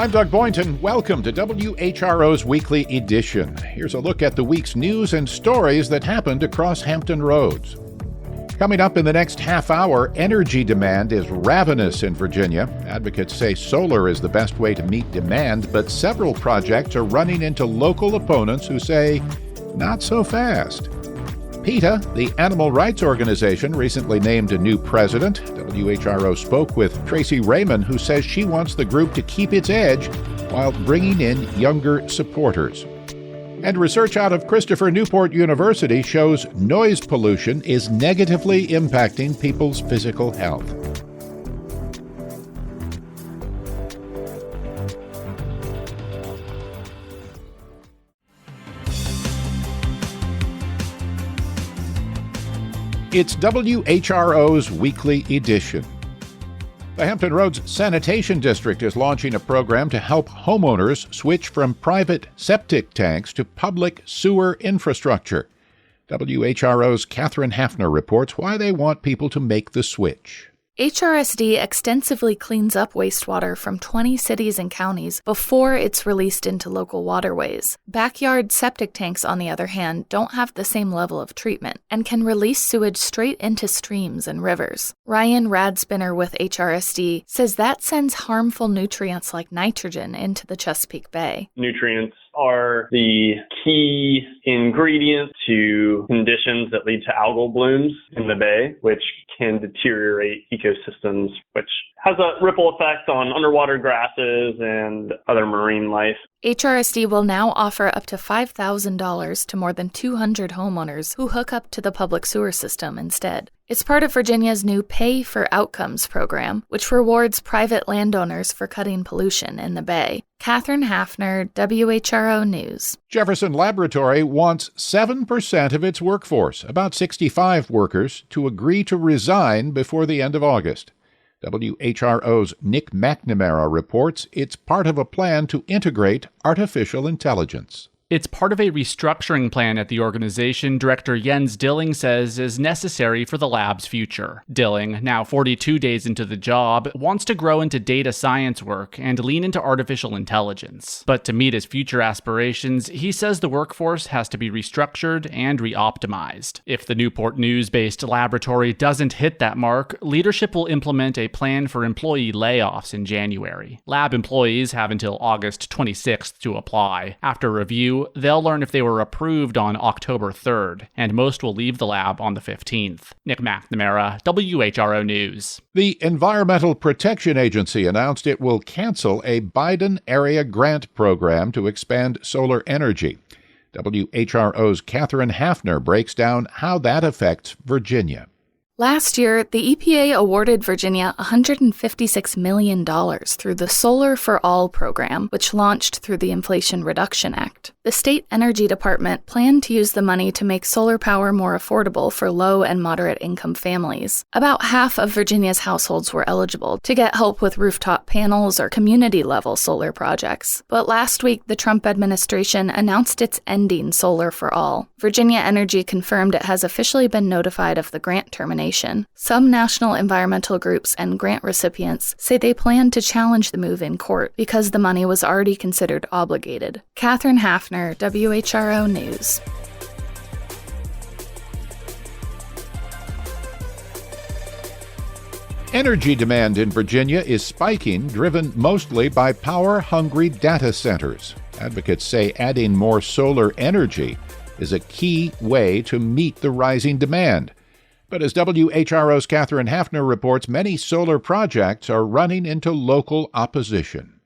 I'm Doug Boynton. Welcome to WHRO's Weekly Edition. Here's a look at the week's news and stories that happened across Hampton Roads. Coming up in the next half hour, energy demand is ravenous in Virginia. Advocates say solar is the best way to meet demand, but several projects are running into local opponents who say, not so fast. PETA, the animal rights organization, recently named a new president. WHRO spoke with Tracy Reiman, who says she wants the group to keep its edge while bringing in younger supporters. And research out of Christopher Newport University shows noise pollution is negatively impacting people's physical health. It's WHRO's Weekly Edition. The Hampton Roads Sanitation District is launching a program to help homeowners switch from private septic tanks to public sewer infrastructure. WHRO's Catherine Hafner reports why they want people to make the switch. HRSD extensively cleans up wastewater from 20 cities and counties before it's released into local waterways. Backyard septic tanks, on the other hand, don't have the same level of treatment and can release sewage straight into streams and rivers. Ryan Radspinner with HRSD says that sends harmful nutrients like nitrogen into the Chesapeake Bay. Nutrients are the key ingredient to conditions that lead to algal blooms in the bay, which can deteriorate ecosystems, which has a ripple effect on underwater grasses and other marine life. HRSD will now offer up to $5,000 to more than 200 homeowners who hook up to the public sewer system instead. It's part of Virginia's new Pay for Outcomes program, which rewards private landowners for cutting pollution in the bay. Catherine Hafner, WHRO News. Jefferson Laboratory wants 7% of its workforce, about 65 workers, to agree to resign before the end of August. WHRO's Nick McNamara reports it's part of a plan to integrate artificial intelligence. It's part of a restructuring plan at the organization Director Jens Dilling says is necessary for the lab's future. Dilling, now 42 days into the job, wants to grow into data science work and lean into artificial intelligence. But to meet his future aspirations, he says the workforce has to be restructured and re-optimized. If the Newport News-based laboratory doesn't hit that mark, leadership will implement a plan for employee layoffs in January. Lab employees have until August 26th to apply. After review, they'll learn if they were approved on October 3rd, and most will leave the lab on the 15th. Nick McNamara, WHRO News. The Environmental Protection Agency announced it will cancel a Biden-area grant program to expand solar energy. WHRO's Catherine Hafner breaks down how that affects Virginia. Last year, the EPA awarded Virginia $156 million through the Solar for All program, which launched through the Inflation Reduction Act. The state energy department planned to use the money to make solar power more affordable for low and moderate income families. About half of Virginia's households were eligible to get help with rooftop panels or community-level solar projects. But last week, the Trump administration announced it's ending Solar for All. Virginia Energy confirmed it has officially been notified of the grant termination. Some national environmental groups and grant recipients say they plan to challenge the move in court because the money was already considered obligated. Catherine Hafner, WHRO News. Energy demand in Virginia is spiking, driven mostly by power-hungry data centers. Advocates say adding more solar energy is a key way to meet the rising demand. But as WHRO's Catherine Hafner reports, many solar projects are running into local opposition.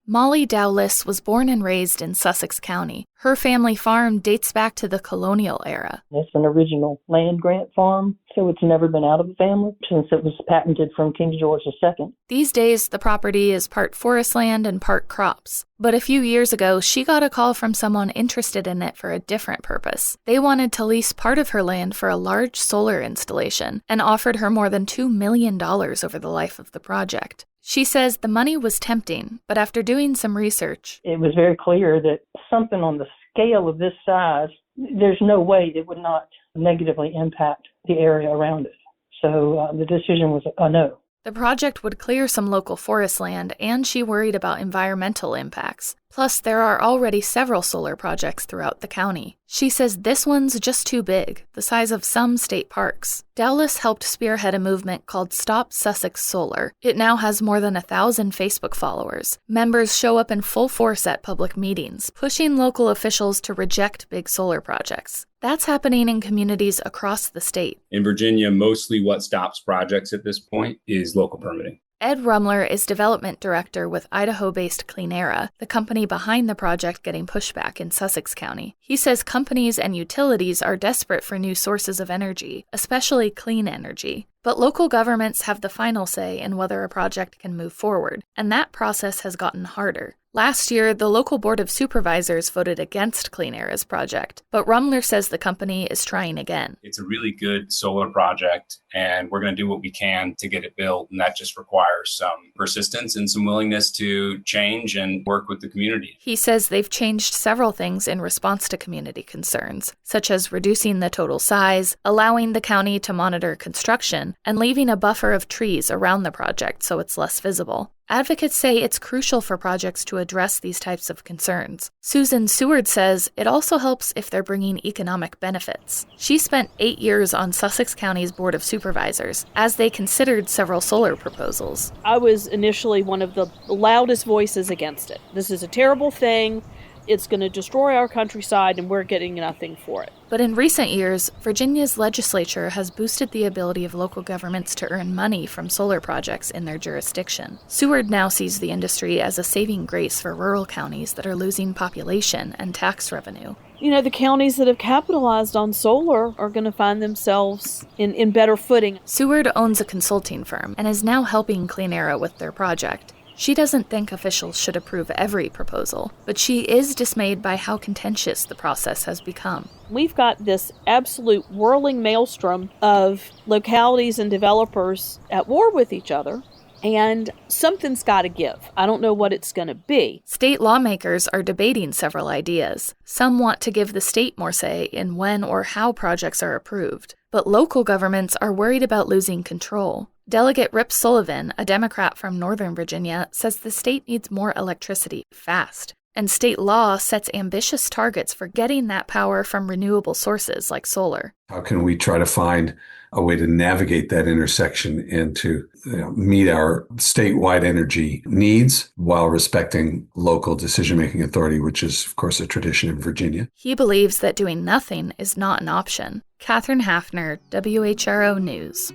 Molly Dowless was born and raised in Sussex County. Her family farm dates back to the colonial era. It's an original land grant farm, so it's never been out of the family since it was patented from King George II. These days, the property is part forest land and part crops. But a few years ago, she got a call from someone interested in it for a different purpose. They wanted to lease part of her land for a large solar installation and offered her more than $2 million over the life of the project. She says the money was tempting, but after doing some research, it was very clear that something on the scale of this size, there's no way it would not negatively impact the area around it. So the decision was a no. The project would clear some local forest land, and she worried about environmental impacts. Plus, there are already several solar projects throughout the county. She says this one's just too big, the size of some state parks. Dowless helped spearhead a movement called Stop Sussex Solar. It now has more than 1,000 Facebook followers. Members show up in full force at public meetings, pushing local officials to reject big solar projects. That's happening in communities across the state. In Virginia, mostly what stops projects at this point is local permitting. Ed Rumler is development director with Idaho-based Cleanera, the company behind the project getting pushback in Sussex County. He says companies and utilities are desperate for new sources of energy, especially clean energy. But local governments have the final say in whether a project can move forward, and that process has gotten harder. Last year, the local board of supervisors voted against Cleanera's project, but Rumler says the company is trying again. It's a really good solar project, and we're going to do what we can to get it built, and that just requires some persistence and some willingness to change and work with the community. He says they've changed several things in response to community concerns, such as reducing the total size, allowing the county to monitor construction, and leaving a buffer of trees around the project so it's less visible. Advocates say it's crucial for projects to address these types of concerns. Susan Seward says it also helps if they're bringing economic benefits. She spent 8 years on Sussex County's Board of Supervisors as they considered several solar proposals. I was initially one of the loudest voices against it. This is a terrible thing. It's going to destroy our countryside, and we're getting nothing for it. But in recent years, Virginia's legislature has boosted the ability of local governments to earn money from solar projects in their jurisdiction. Seward now sees the industry as a saving grace for rural counties that are losing population and tax revenue. You know, the counties that have capitalized on solar are going to find themselves in better footing. Seward owns a consulting firm and is now helping Cleanera with their project. She doesn't think officials should approve every proposal, but she is dismayed by how contentious the process has become. We've got this absolute whirling maelstrom of localities and developers at war with each other, and something's got to give. I don't know what it's going to be. State lawmakers are debating several ideas. Some want to give the state more say in when or how projects are approved, but local governments are worried about losing control. Delegate Rip Sullivan, a Democrat from Northern Virginia, says the state needs more electricity fast. And state law sets ambitious targets for getting that power from renewable sources like solar. How can we try to find a way to navigate that intersection and to meet our statewide energy needs while respecting local decision-making authority, which is, of course, a tradition in Virginia? He believes that doing nothing is not an option. Catherine Hafner, WHRO News.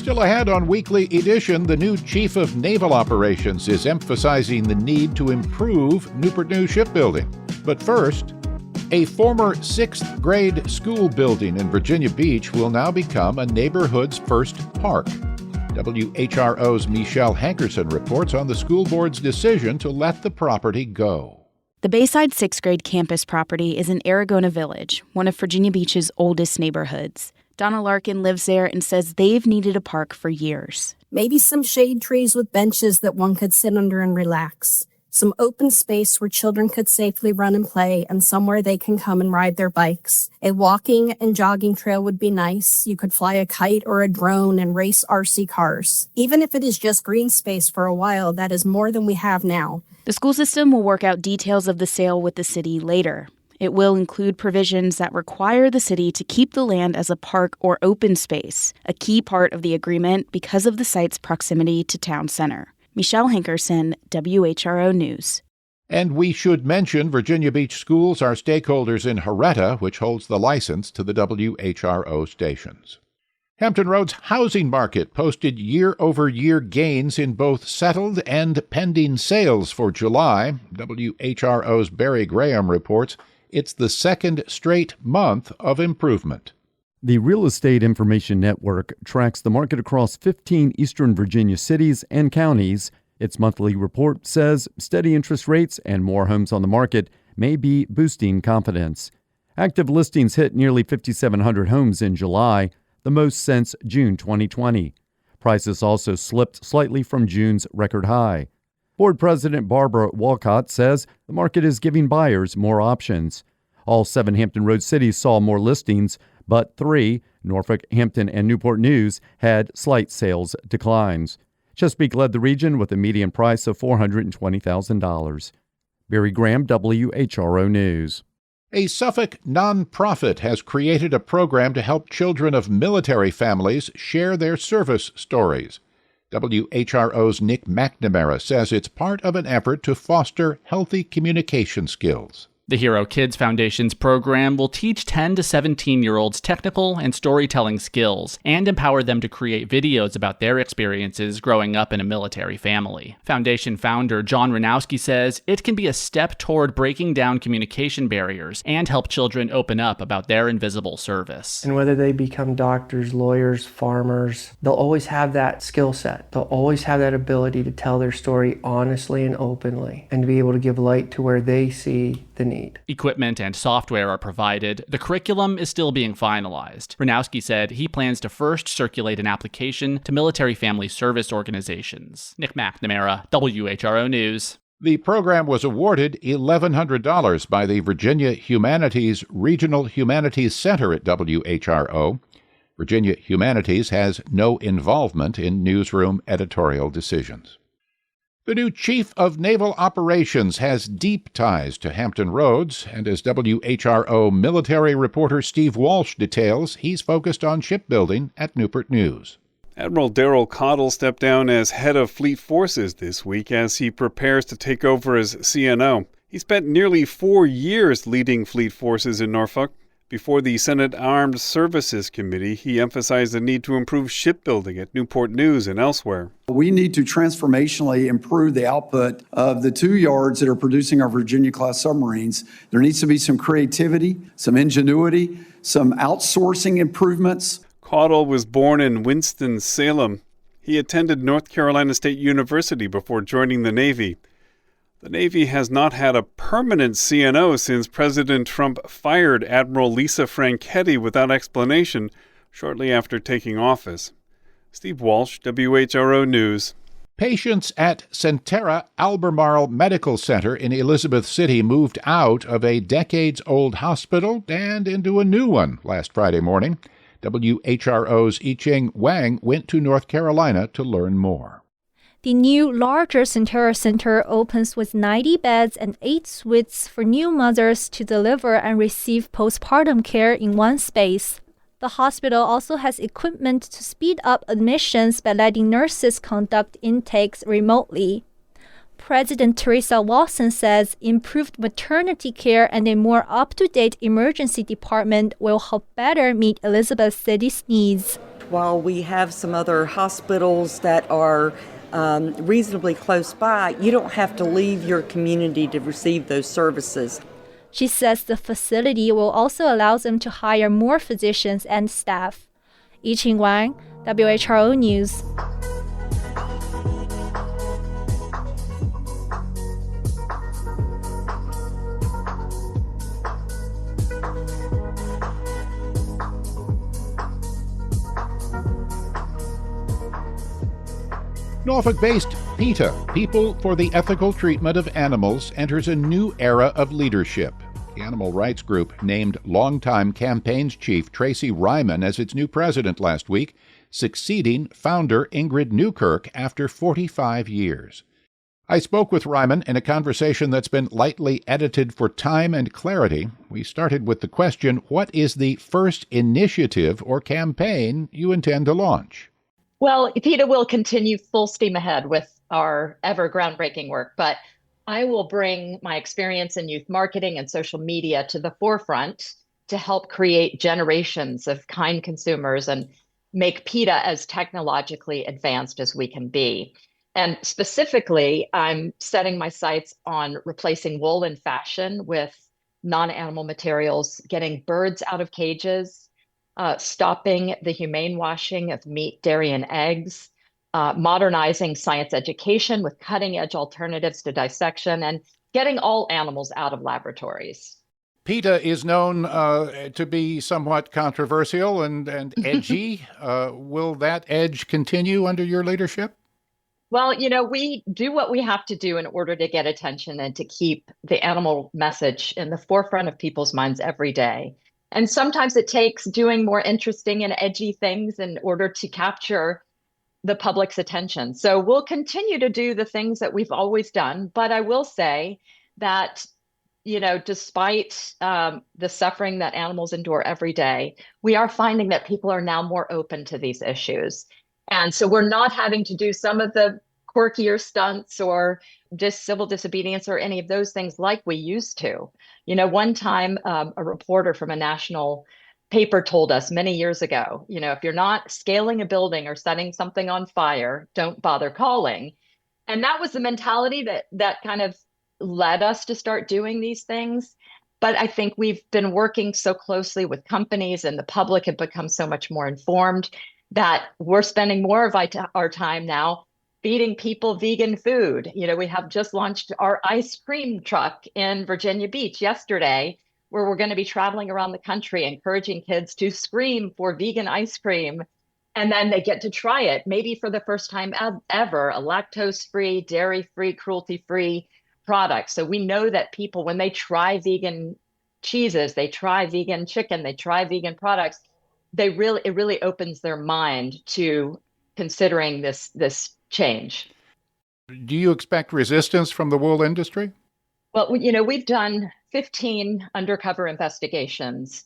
Still ahead on Weekly Edition, the new Chief of Naval Operations is emphasizing the need to improve Newport News shipbuilding. But first, a former 6th grade school building in Virginia Beach will now become a neighborhood's first park. WHRO's Michelle Hankerson reports on the school board's decision to let the property go. The Bayside 6th grade campus property is in Aragona Village, one of Virginia Beach's oldest neighborhoods. Donna Larkin lives there and says they've needed a park for years. Maybe some shade trees with benches that one could sit under and relax. Some open space where children could safely run and play, and somewhere they can come and ride their bikes. A walking and jogging trail would be nice. You could fly a kite or a drone and race RC cars. Even if it is just green space for a while, that is more than we have now. The school system will work out details of the sale with the city later. It will include provisions that require the city to keep the land as a park or open space, a key part of the agreement because of the site's proximity to town center. Michelle Hankerson, WHRO News. And we should mention Virginia Beach Schools are stakeholders in Horetta, which holds the license to the WHRO stations. Hampton Roads housing market posted year-over-year gains in both settled and pending sales for July. WHRO's Barry Graham reports it's the second straight month of improvement. The Real Estate Information Network tracks the market across 15 eastern Virginia cities and counties. Its monthly report says steady interest rates and more homes on the market may be boosting confidence. Active listings hit nearly 5,700 homes in July, the most since June 2020. Prices also slipped slightly from June's record high. Board President Barbara Walcott says the market is giving buyers more options. All 7 Hampton Roads cities saw more listings, but 3, Norfolk, Hampton, and Newport News, had slight sales declines. Chesapeake led the region with a median price of $420,000. Barry Graham, WHRO News. A Suffolk nonprofit has created a program to help children of military families share their service stories. WHRO's Nick McNamara says it's part of an effort to foster healthy communication skills. The Hero Kids Foundation's program will teach 10 to 17-year-olds technical and storytelling skills and empower them to create videos about their experiences growing up in a military family. Foundation founder John Ranowski says it can be a step toward breaking down communication barriers and help children open up about their invisible service. And whether they become doctors, lawyers, farmers, they'll always have that skill set. They'll always have that ability to tell their story honestly and openly and to be able to give light to where they see the need. Equipment and software are provided. The curriculum is still being finalized. Ranowski said he plans to first circulate an application to military family service organizations. Nick McNamara, WHRO News. The program was awarded $1,100 by the Virginia Humanities Regional Humanities Center at WHRO. Virginia Humanities has no involvement in newsroom editorial decisions. The new Chief of Naval Operations has deep ties to Hampton Roads, and as WHRO military reporter Steve Walsh details, he's focused on shipbuilding at Newport News. Admiral Darrell Cottle stepped down as head of Fleet Forces this week as he prepares to take over as CNO. He spent nearly 4 years leading Fleet Forces in Norfolk. Before the Senate Armed Services Committee, he emphasized the need to improve shipbuilding at Newport News and elsewhere. We need to transformationally improve the output of the 2 yards that are producing our Virginia-class submarines. There needs to be some creativity, some ingenuity, some outsourcing improvements. Caudill was born in Winston-Salem. He attended North Carolina State University before joining the Navy. The Navy has not had a permanent CNO since President Trump fired Admiral Lisa Franchetti without explanation shortly after taking office. Steve Walsh, WHRO News. Patients at Centera Albemarle Medical Center in Elizabeth City moved out of a decades-old hospital and into a new one last Friday morning. WHRO's I-Ching Wang went to North Carolina to learn more. The new, larger Centera Center opens with 90 beds and 8 suites for new mothers to deliver and receive postpartum care in one space. The hospital also has equipment to speed up admissions by letting nurses conduct intakes remotely. President Teresa Wilson says improved maternity care and a more up-to-date emergency department will help better meet Elizabeth City's needs. While we have some other hospitals that are reasonably close by, you don't have to leave your community to receive those services. She says the facility will also allow them to hire more physicians and staff. I-Ching Wang, WHRO News. Norfolk-based PETA, People for the Ethical Treatment of Animals, enters a new era of leadership. The animal rights group named longtime campaigns chief Tracy Reiman as its new president last week, succeeding founder Ingrid Newkirk after 45 years. I spoke with Reiman in a conversation that's been lightly edited for time and clarity. We started with the question, what is the first initiative or campaign you intend to launch? Well, PETA will continue full steam ahead with our ever groundbreaking work, but I will bring my experience in youth marketing and social media to the forefront to help create generations of kind consumers and make PETA as technologically advanced as we can be. And specifically, I'm setting my sights on replacing wool and fashion with non-animal materials, getting birds out of cages, stopping the humane washing of meat, dairy, and eggs, modernizing science education with cutting-edge alternatives to dissection, and getting all animals out of laboratories. PETA is known to be somewhat controversial and edgy. Will that edge continue under your leadership? Well, we do what we have to do in order to get attention and to keep the animal message in the forefront of people's minds every day. And sometimes it takes doing more interesting and edgy things in order to capture the public's attention. So we'll continue to do the things that we've always done. But I will say that, despite the suffering that animals endure every day, we are finding that people are now more open to these issues. And so we're not having to do some of the quirkier stunts or civil disobedience or any of those things like we used to. One time a reporter from a national paper told us many years ago, if you're not scaling a building or setting something on fire, don't bother calling. And that was the mentality that kind of led us to start doing these things. But I think we've been working so closely with companies, and the public have become so much more informed that we're spending more of our time now feeding people vegan food. We have just launched our ice cream truck in Virginia Beach yesterday, where we're going to be traveling around the country, encouraging kids to scream for vegan ice cream. And then they get to try it, maybe for the first time ever, a lactose-free, dairy-free, cruelty-free product. So we know that people, when they try vegan cheeses, they try vegan chicken, they try vegan products, it really opens their mind to considering this change. Do you expect resistance from the wool industry? Well, we've done 15 undercover investigations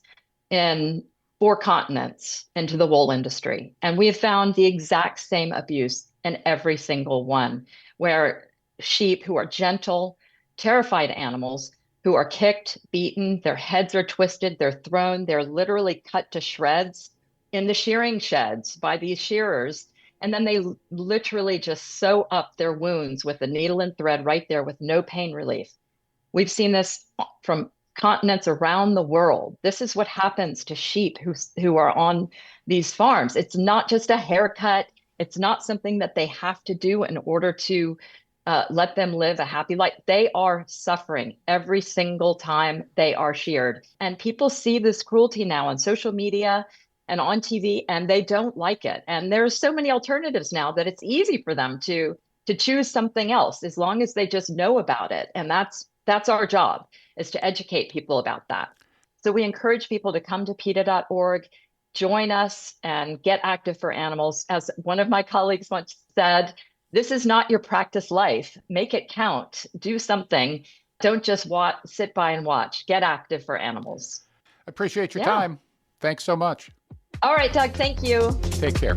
in 4 continents into the wool industry. And we have found the exact same abuse in every single one, where sheep who are gentle, terrified animals who are kicked, beaten, their heads are twisted, they're thrown, they're literally cut to shreds in the shearing sheds by these shearers. And then they literally just sew up their wounds with a needle and thread right there with no pain relief. We've seen this from continents around the world. This is what happens to sheep who are on these farms. It's not just a haircut. It's not something that they have to do in order to let them live a happy life. They are suffering every single time they are sheared. And people see this cruelty now on social media and on TV, and they don't like it. And there's so many alternatives now that it's easy for them to choose something else, as long as they just know about it. And that's our job, is to educate people about that. So we encourage people to come to PETA.org, join us, and get active for animals. As one of my colleagues once said, this is not your practice life. Make it count. Do something. Don't just sit by and watch. Get active for animals. I appreciate your time. Thanks so much. All right, Doug, thank you. Take care.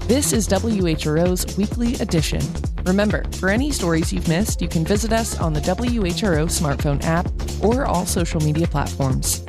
This is WHRO's Weekly Edition. Remember, for any stories you've missed, you can visit us on the WHRO smartphone app or all social media platforms.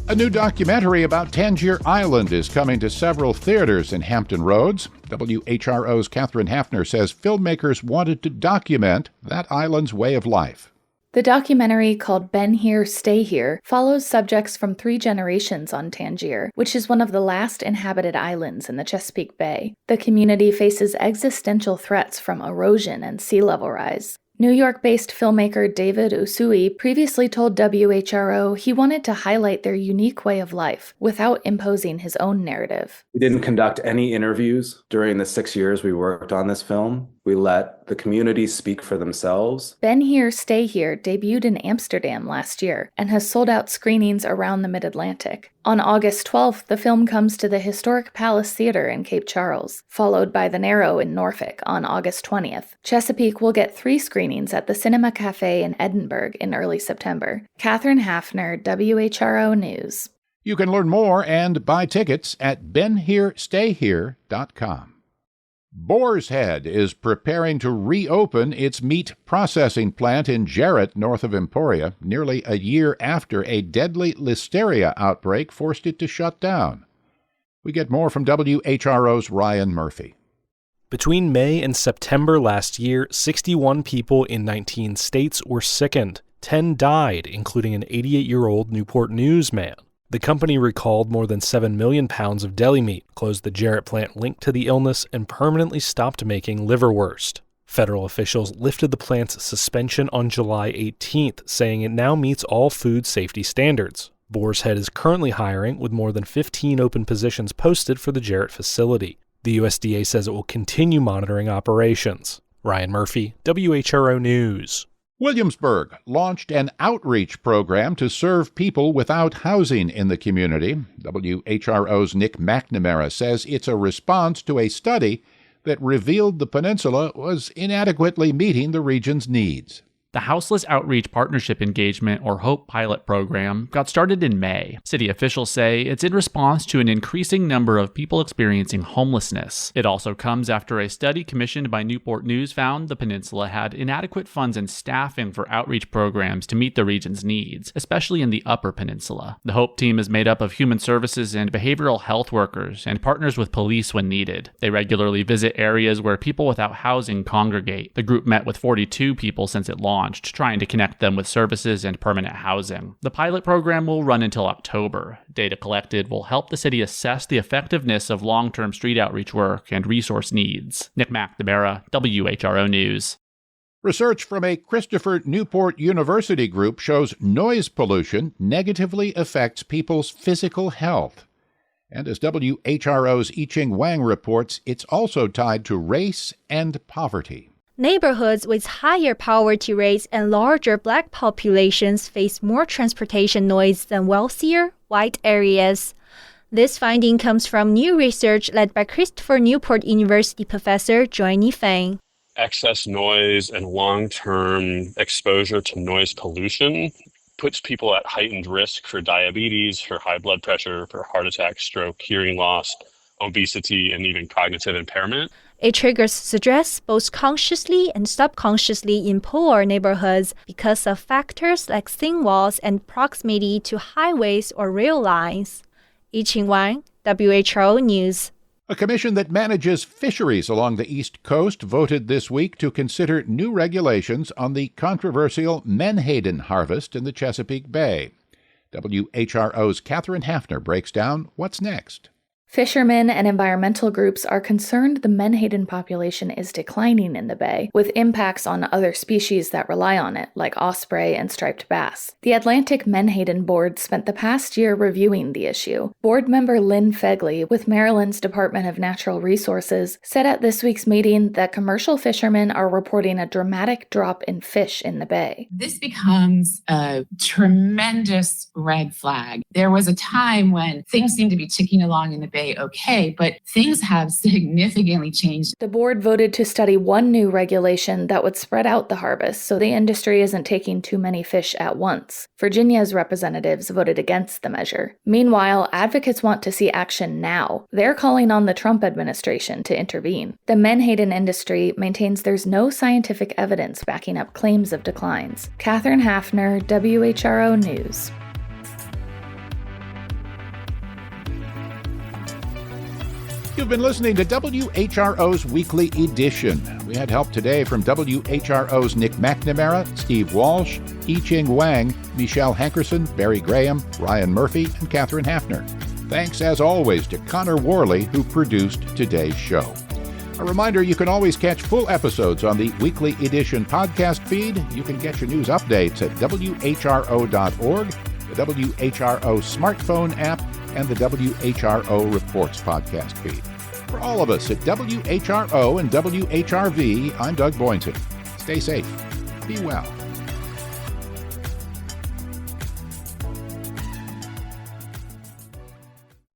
A new documentary about Tangier Island is coming to several theaters in Hampton Roads. WHRO's Catherine Hafner says filmmakers wanted to document that island's way of life. The documentary, called Been Here, Stay Here, follows subjects from 3 generations on Tangier, which is one of the last inhabited islands in the Chesapeake Bay. The community faces existential threats from erosion and sea level rise. New York-based filmmaker David Usui previously told WHRO he wanted to highlight their unique way of life without imposing his own narrative. We didn't conduct any interviews during the 6 years we worked on this film. We let the community speak for themselves. Been Here, Stay Here debuted in Amsterdam last year and has sold out screenings around the Mid-Atlantic. On August 12th, the film comes to the Historic Palace Theater in Cape Charles, followed by the Narrow in Norfolk on August 20th. Chesapeake will get 3 screenings at the Cinema Cafe in Edinburgh in early September. Catherine Hafner, WHRO News. You can learn more and buy tickets at BeenHereStayHere.com. Boar's Head is preparing to reopen its meat processing plant in Jarrett, north of Emporia, nearly a year after a deadly listeria outbreak forced it to shut down. We get more from WHRO's Ryan Murphy. Between May and September last year, 61 people in 19 states were sickened. 10 died, including an 88-year-old Newport News man. The company recalled more than 7 million pounds of deli meat, closed the Jarrett plant linked to the illness, and permanently stopped making liverwurst. Federal officials lifted the plant's suspension on July 18th, saying it now meets all food safety standards. Boar's Head is currently hiring, with more than 15 open positions posted for the Jarrett facility. The USDA says it will continue monitoring operations. Ryan Murphy, WHRO News. Williamsburg launched an outreach program to serve people without housing in the community. WHRO's Nick McNamara says it's a response to a study that revealed the peninsula was inadequately meeting the region's needs. The Houseless Outreach Partnership Engagement, or HOPE pilot program, got started in May. City officials say it's in response to an increasing number of people experiencing homelessness. It also comes after a study commissioned by Newport News found the peninsula had inadequate funds and staffing for outreach programs to meet the region's needs, especially in the Upper Peninsula. The HOPE team is made up of human services and behavioral health workers and partners with police when needed. They regularly visit areas where people without housing congregate. The group met with 42 people since it launched, trying to connect them with services and permanent housing. The pilot program will run until October. Data collected will help the city assess the effectiveness of long-term street outreach work and resource needs. Nick McNamara, WHRO News. Research from a Christopher Newport University group shows noise pollution negatively affects people's physical health. And as WHRO's I-Ching Wang reports, it's also tied to race and poverty. Neighborhoods with higher poverty rates and larger black populations face more transportation noise than wealthier, white areas. This finding comes from new research led by Christopher Newport University professor Johnny Fang. Excess noise and long-term exposure to noise pollution puts people at heightened risk for diabetes, for high blood pressure, for heart attack, stroke, hearing loss, obesity, and even cognitive impairment. It triggers stress both consciously and subconsciously in poor neighborhoods because of factors like thin walls and proximity to highways or rail lines. I-Ching Wang, WHRO News. A commission that manages fisheries along the East Coast voted this week to consider new regulations on the controversial menhaden harvest in the Chesapeake Bay. WHRO's Catherine Hafner breaks down what's next. Fishermen and environmental groups are concerned the menhaden population is declining in the bay, with impacts on other species that rely on it, like osprey and striped bass. The Atlantic Menhaden Board spent the past year reviewing the issue. Board member Lynn Fegley with Maryland's Department of Natural Resources said at this week's meeting that commercial fishermen are reporting a dramatic drop in fish in the bay. This becomes a tremendous red flag. There was a time when things seemed to be ticking along in the bay okay, but things have significantly changed. The board voted to study one new regulation that would spread out the harvest so the industry isn't taking too many fish at once. Virginia's representatives voted against the measure. Meanwhile, advocates want to see action now. They're calling on the Trump administration to intervene. The menhaden industry maintains there's no scientific evidence backing up claims of declines. Catherine Hafner, WHRO News. You've been listening to WHRO's Weekly Edition. We had help today from WHRO's Nick McNamara, Steve Walsh, I-Ching Wang, Michelle Hankerson, Barry Graham, Ryan Murphy, and Catherine Hafner. Thanks, as always, to Connor Worley, who produced today's show. A reminder, you can always catch full episodes on the Weekly Edition podcast feed. You can get your news updates at WHRO.org, the WHRO smartphone app, and the WHRO Reports podcast feed. For all of us at WHRO and WHRV, I'm Doug Boynton. Stay safe. Be well.